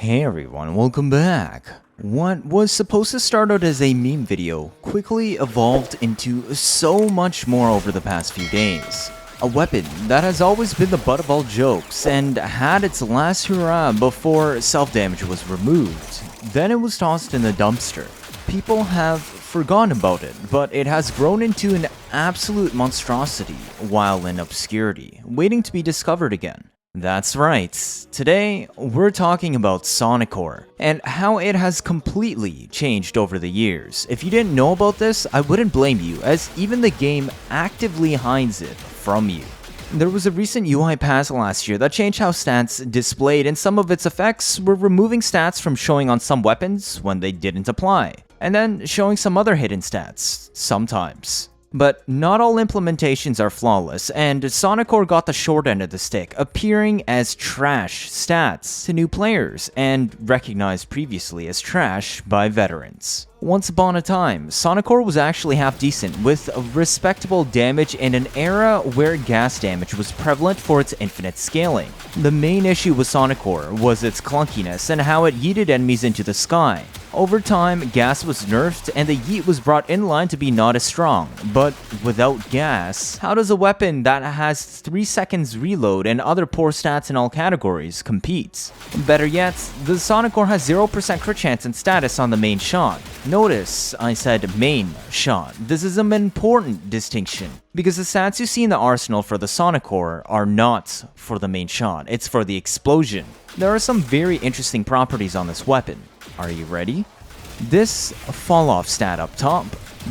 Hey everyone, welcome back. What was supposed to start out as a meme video quickly evolved into so much more over the past few days. A weapon that has always been the butt of all jokes and had its last hurrah before self-damage was removed. Then it was tossed in the dumpster. People have forgotten about it, but it has grown into an absolute monstrosity while in obscurity, waiting to be discovered again. That's right, today we're talking about Sonicor, and how it has completely changed over the years. If you didn't know about this, I wouldn't blame you, as even the game actively hides it from you. There was a recent UI patch last year that changed how stats displayed, and some of its effects were removing stats from showing on some weapons when they didn't apply, and then showing some other hidden stats sometimes. But not all implementations are flawless, and Sonicor got the short end of the stick, appearing as trash stats to new players, and recognized previously as trash by veterans. Once upon a time, Sonicor was actually half decent, with respectable damage in an era where gas damage was prevalent for its infinite scaling. The main issue with Sonicor was its clunkiness and how it yeeted enemies into the sky. Over time, gas was nerfed and the yeet was brought in line to be not as strong, but without gas, how does a weapon that has 3 seconds reload and other poor stats in all categories compete? Better yet, the Sonicor has 0% crit chance and status on the main shot. Notice I said main shot. This is an important distinction, because the stats you see in the arsenal for the Sonicor are not for the main shot, it's for the explosion. There are some very interesting properties on this weapon. Are you ready? This falloff stat up top,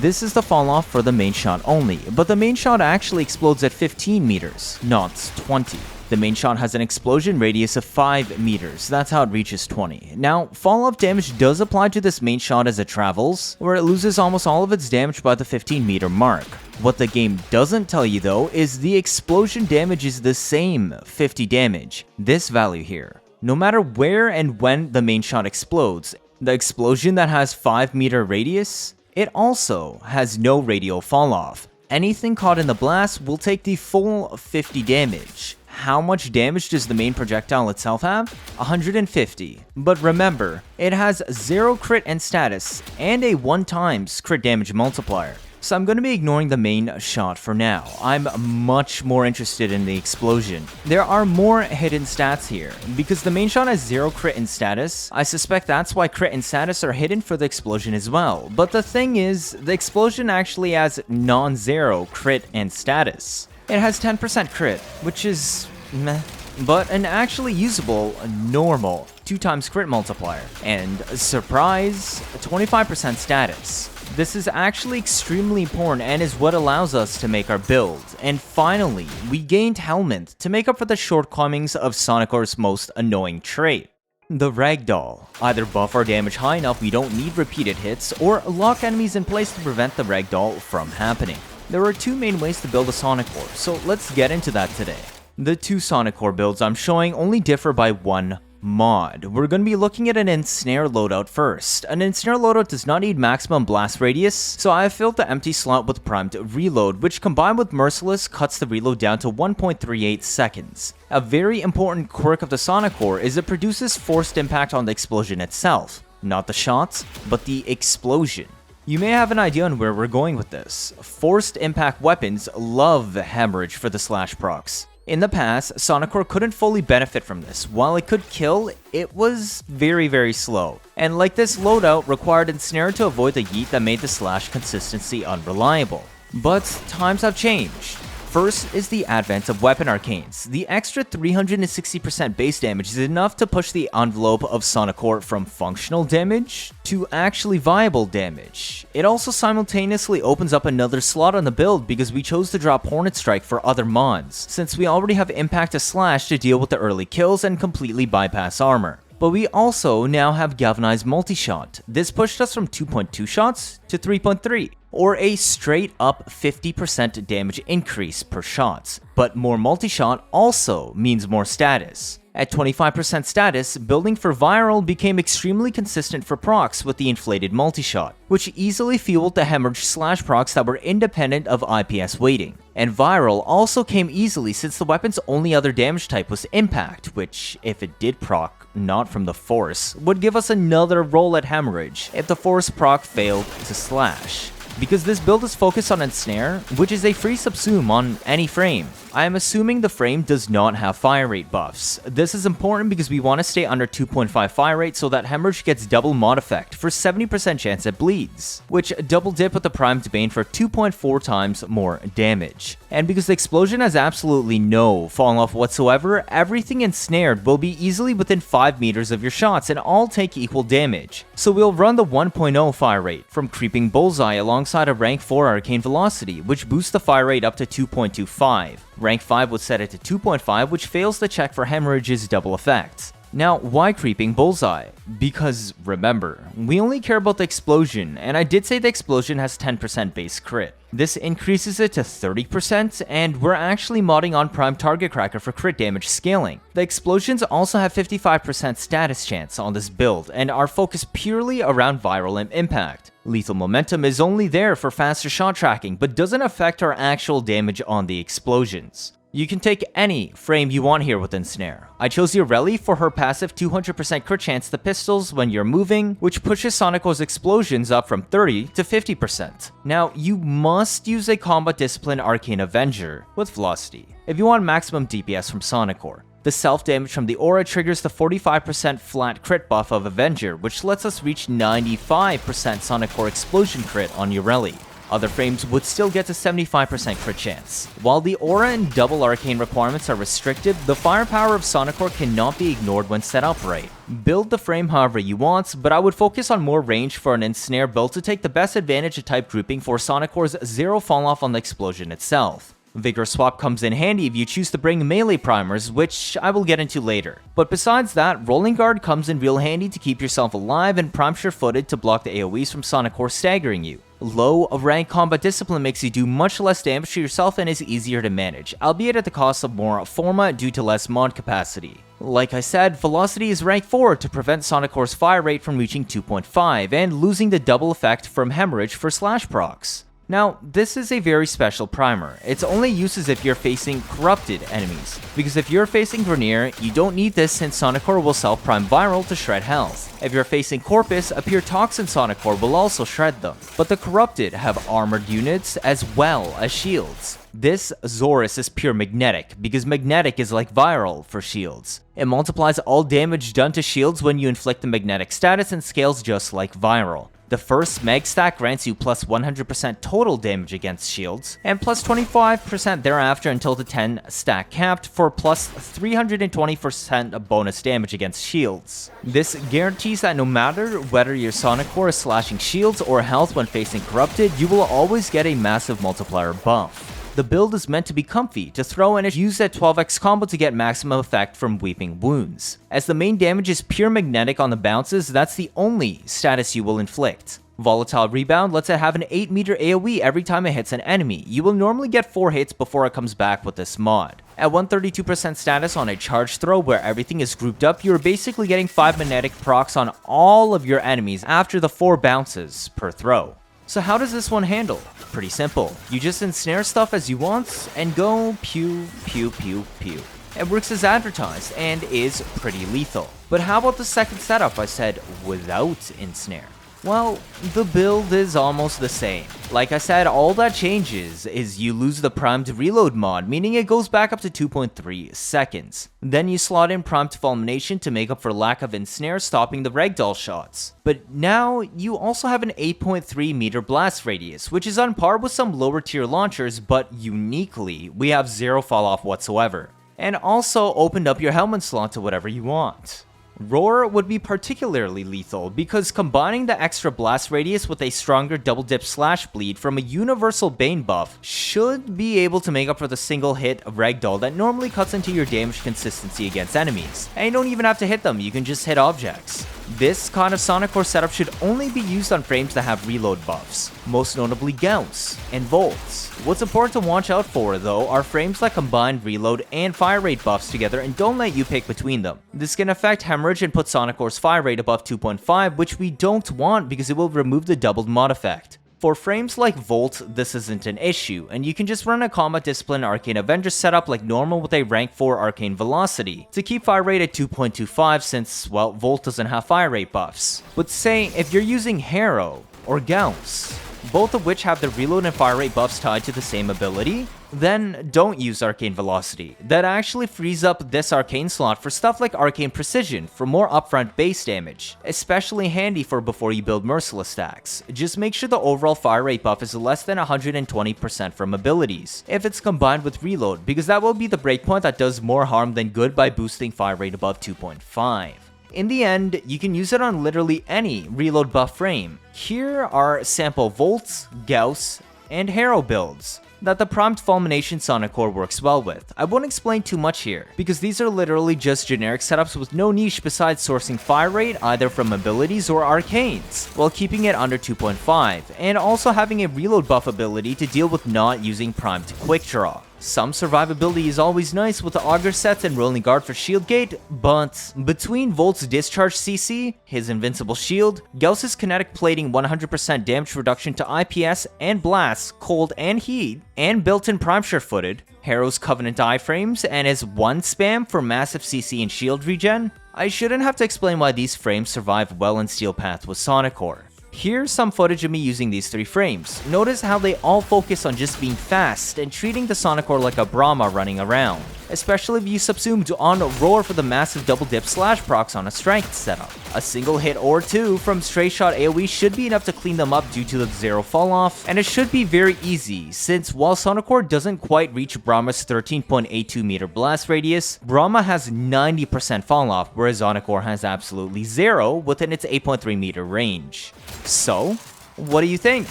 this is the falloff for the main shot only, but the main shot actually explodes at 15 meters, not 20. The main shot has an explosion radius of 5 meters, that's how it reaches 20. Now, falloff damage does apply to this main shot as it travels, where it loses almost all of its damage by the 15 meter mark. What the game doesn't tell you though is the explosion damage is the same 50 damage, this value here. No matter where and when the main shot explodes, the explosion that has 5 meter radius, it also has no radial falloff. Anything caught in the blast will take the full 50 damage. How much damage does the main projectile itself have? 150. But remember, it has 0 crit and status, and a 1x crit damage multiplier. So I'm going to be ignoring the main shot for now. I'm much more interested in the explosion. There are more hidden stats here. Because the main shot has 0 crit and status, I suspect that's why crit and status are hidden for the explosion as well. But the thing is, the explosion actually has non-zero crit and status. It has 10% crit, which is meh, but an actually usable normal 2x crit multiplier. And surprise, 25% status. This is actually extremely important and is what allows us to make our build. And finally, we gained Helminth to make up for the shortcomings of Sonicor's most annoying trait. The ragdoll. Either buff our damage high enough we don't need repeated hits, or lock enemies in place to prevent the ragdoll from happening. There are 2 main ways to build a Sonicor, so let's get into that today. The 2 Sonicor builds I'm showing only differ by 1 mod. We're going to be looking at an ensnare loadout first. An ensnare loadout does not need maximum blast radius, so I have filled the empty slot with primed reload, which combined with merciless cuts the reload down to 1.38 seconds. A very important quirk of the Sonicor is it produces forced impact on the explosion itself. Not the shots, but the explosion. You may have an idea on where we're going with this. Forced impact weapons love the hemorrhage for the slash procs. In the past, Sonicor couldn't fully benefit from this. While it could kill, it was very slow. And like this loadout required ensnare to avoid the yeet that made the slash consistency unreliable. But times have changed. First is the advent of weapon arcanes. The extra 360% base damage is enough to push the envelope of Sonicor from functional damage to actually viable damage. It also simultaneously opens up another slot on the build because we chose to drop Hornet Strike for other mods, since we already have Impact to Slash to deal with the early kills and completely bypass armor. But we also now have Galvanized Multi-Shot. This pushed us from 2.2 shots to 3.3. or a straight up 50% damage increase per shot. But more multi-shot also means more status. At 25% status, building for Viral became extremely consistent for procs with the inflated multi-shot, which easily fueled the hemorrhage slash procs that were independent of IPS weighting. And Viral also came easily since the weapon's only other damage type was Impact, which, if it did proc not from the Force, would give us another roll at hemorrhage if the Force proc failed to slash. Because this build is focused on Ensnare, which is a free subsume on any frame. I am assuming the frame does not have fire rate buffs. This is important because we want to stay under 2.5 fire rate so that hemorrhage gets double mod effect for 70% chance it bleeds, which double dip with the primed bane for 2.4 times more damage. And because the explosion has absolutely no fall off whatsoever, everything ensnared will be easily within 5 meters of your shots and all take equal damage. So we'll run the 1.0 fire rate from Creeping Bullseye alongside a rank 4 Arcane Velocity, which boosts the fire rate up to 2.25. Rank 5 would set it to 2.5, which fails to check for hemorrhage's double effect. Now, why Creeping Bullseye? Because, remember, we only care about the explosion, and I did say the explosion has 10% base crit. This increases it to 30%, and we're actually modding on Prime Target Cracker for crit damage scaling. The explosions also have 55% status chance on this build, and are focused purely around Viral and Impact. Lethal Momentum is only there for faster shot tracking, but doesn't affect our actual damage on the explosions. You can take any frame you want here with Ensnare. I chose Yoreli for her passive 200% crit chance to pistols when you're moving, which pushes Sonicor's explosions up from 30 to 50%. Now, you must use a combat discipline Arcane Avenger with Velocity if you want maximum DPS from Sonicor. The self-damage from the aura triggers the 45% flat crit buff of Avenger, which lets us reach 95% Sonicor explosion crit on Yoreli. Other frames would still get to 75% crit chance. While the aura and double arcane requirements are restricted, the firepower of Sonicor cannot be ignored when set up right. Build the frame however you want, but I would focus on more range for an Ensnare build to take the best advantage of type grouping for Sonicor's zero falloff on the explosion itself. Vigor Swap comes in handy if you choose to bring melee primers, which I will get into later. But besides that, Rolling Guard comes in real handy to keep yourself alive and Prime Sure-Footed to block the AoEs from Sonicor staggering you. Low rank combat discipline makes you do much less damage to yourself and is easier to manage, albeit at the cost of more forma due to less mod capacity. Like I said, Velocity is rank 4 to prevent Sonicor's fire rate from reaching 2.5 and losing the double effect from hemorrhage for slash procs. Now, this is a very special primer. Its only use is if you're facing corrupted enemies, because if you're facing Grenier, you don't need this since Sonicor will self-prime Viral to shred health. If you're facing Corpus, a pure Toxin Sonicor will also shred them, but the corrupted have armored units as well as shields. This Zorus is pure magnetic, because magnetic is like Viral for shields. It multiplies all damage done to shields when you inflict the magnetic status and scales just like Viral. The first mag stack grants you plus 100% total damage against shields, and plus 25% thereafter until the 10 stack capped for plus 320% bonus damage against shields. This guarantees that no matter whether your Sonicor is slashing shields or health when facing corrupted, you will always get a massive multiplier buff. The build is meant to be comfy to throw and use that 12x combo to get maximum effect from Weeping Wounds. As the main damage is pure magnetic on the bounces, that's the only status you will inflict. Volatile Rebound lets it have an 8 meter AoE every time it hits an enemy. You will normally get 4 hits before it comes back with this mod. At 132% status on a charge throw where everything is grouped up, you are basically getting 5 magnetic procs on all of your enemies after the 4 bounces per throw. So how does this one handle? Pretty simple. You just ensnare stuff as you want and go pew pew pew pew. It works as advertised and is pretty lethal. But how about the second setup I said without ensnare? Well, the build is almost the same. Like I said, all that changes is you lose the primed reload mod, meaning it goes back up to 2.3 seconds. Then you slot in primed fulmination to make up for lack of ensnare, stopping the ragdoll shots. But now, you also have an 8.3 meter blast radius, which is on par with some lower tier launchers, but uniquely, we have zero fall off whatsoever. And also opened up your Helminth slot to whatever you want. Roar would be particularly lethal because combining the extra blast radius with a stronger double dip slash bleed from a universal Bane buff should be able to make up for the single hit of ragdoll that normally cuts into your damage consistency against enemies. And you don't even have to hit them, you can just hit objects. This kind of Sonicor setup should only be used on frames that have reload buffs, most notably Gauss and Volts. What's important to watch out for though are frames that combine reload and fire rate buffs together and don't let you pick between them. This can affect hemorrhage and put Sonicor's fire rate above 2.5, which we don't want because it will remove the doubled mod effect. For frames like Volt, this isn't an issue, and you can just run a Combat Discipline Arcane Avenger setup like normal with a rank 4 Arcane Velocity to keep fire rate at 2.25 since, well, Volt doesn't have fire rate buffs. But say, if you're using Harrow or Gauss, both of which have the reload and fire rate buffs tied to the same ability, then don't use Arcane Velocity. That actually frees up this Arcane slot for stuff like Arcane Precision for more upfront base damage, especially handy for before you build Merciless stacks. Just make sure the overall fire rate buff is less than 120% from abilities, if it's combined with reload, because that will be the breakpoint that does more harm than good by boosting fire rate above 2.5. In the end, you can use it on literally any reload buff frame. Here are sample Volts, Gauss, and Harrow builds that the Primed Fulmination Sonicor works well with. I won't explain too much here, because these are literally just generic setups with no niche besides sourcing fire rate either from abilities or arcanes, while keeping it under 2.5, and also having a reload buff ability to deal with not using primed quick draw. Some survivability is always nice with the Augur sets and Rolling Guard for shield gate, but between Volt's discharge CC, his invincible shield, Gauss's kinetic plating 100% damage reduction to IPS and blasts, cold and heat, and built-in prime sure-footed, Harrow's Covenant iframes, and his 1 spam for massive CC and shield regen, I shouldn't have to explain why these frames survive well in Steel Path with Sonicor. Here's some footage of me using these 3 frames. Notice how they all focus on just being fast and treating the Sonicor like a Bramma running around, especially if you subsumed on Roar for the massive double dip slash procs on a strength setup. A single hit or 2 from straight shot AoE should be enough to clean them up due to the 0 fall off, and it should be very easy since while Sonicor doesn't quite reach Bramma's 13.82 meter blast radius, Bramma has 90% fall off, whereas Sonicor has absolutely 0 within its 8.3 meter range. So, what do you think?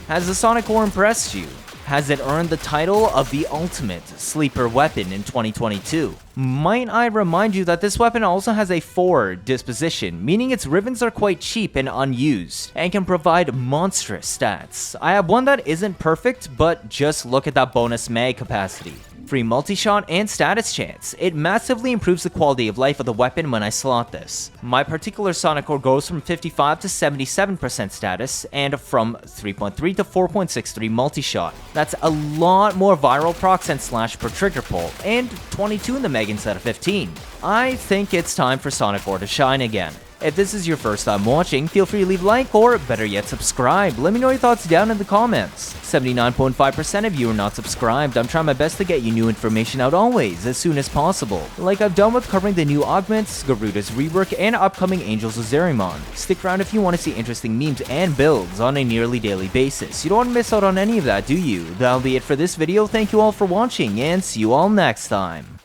Has the Sonicor impressed you? Has it earned the title of the ultimate sleeper weapon in 2022? Might I remind you that this weapon also has a 4 disposition, meaning its Rivens are quite cheap and unused, and can provide monstrous stats. I have one that isn't perfect, but just look at that bonus mag capacity. Free multi-shot and status chance. It massively improves the quality of life of the weapon when I slot this. My particular Sonicor goes from 55 to 77% status, and from 3.3 to 4.63 multi-shot. That's a lot more viral procs and slash per trigger pull, and 22 in the meg instead of 15. I think it's time for Sonicor to shine again. If this is your first time watching, feel free to leave a like or, better yet, subscribe. Let me know your thoughts down in the comments. 79.5% of you are not subscribed. I'm trying my best to get you new information out always, as soon as possible. Like I've done with covering the new augments, Garuda's rework, and upcoming Angels of Zariman. Stick around if you want to see interesting memes and builds on a nearly daily basis. You don't want to miss out on any of that, do you? That'll be it for this video. Thank you all for watching, and see you all next time.